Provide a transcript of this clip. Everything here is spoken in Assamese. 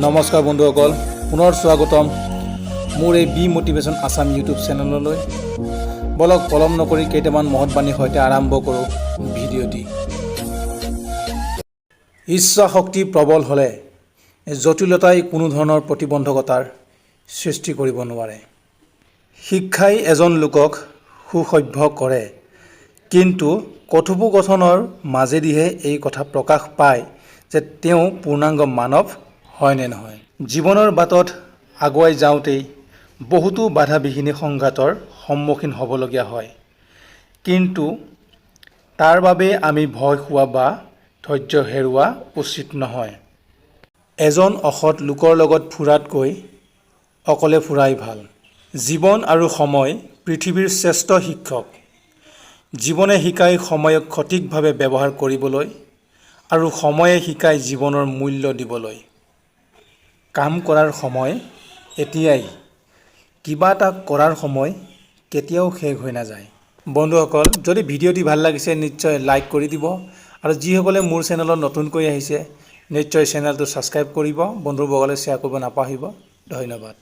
নমস্কাৰ বন্ধুসকল, পুনৰ স্বাগতম মোৰ এই বি মোটিভেশ্যন আছাম ইউটিউব চেনেললৈ। বলক পলম নকৰি কেইটামান মহৎবাণীৰ সৈতে আৰম্ভ কৰোঁ ভিডিঅ'টি। ইচ্ছা শক্তি প্ৰবল হ'লে জটিলতাই কোনো ধৰণৰ প্ৰতিবন্ধকতাৰ সৃষ্টি কৰিব নোৱাৰে। শিক্ষাই এজন লোকক সুসভ্য কৰে, কিন্তু কথোপকথনৰ মাজেদিহে এই কথা প্ৰকাশ পায় যে তেওঁ পূৰ্ণাংগ মানৱ হয় নে নহয়। জীৱনৰ বাটত আগুৱাই যাওঁতেই বহুতো বাধা বিঘিনি সংঘাতৰ সন্মুখীন হ'বলগীয়া হয়, কিন্তু তাৰ বাবে আমি ভয় খোৱা বা ধৈৰ্য হেৰুওৱা উচিত নহয়। এজন অসৎ লোকৰ লগত ফুৰাতকৈ অকলে ফুৰাই ভাল। জীৱন আৰু সময় পৃথিৱীৰ শ্ৰেষ্ঠ শিক্ষক। জীৱনে শিকাই সময়ক সঠিকভাৱে ব্যৱহাৰ কৰিবলৈ আৰু সময়ে শিকাই জীৱনৰ মূল্য দিবলৈ। কাম কৰাৰ সময় এতিয়াই, কিবা এটা কৰাৰ সময় কেতিয়াও শেষ হৈ নাযায়। বন্ধুসকল, যদি ভিডিঅ'টি ভাল লাগিছে নিশ্চয় লাইক কৰি দিব, আৰু যিসকলে মোৰ চেনেলত নতুনকৈ আহিছে নিশ্চয় চেনেলটো ছাবস্ক্ৰাইব কৰিব, বন্ধুবৰ্গলৈ শ্বেয়াৰ কৰিব নাপাহৰিব। ধন্যবাদ।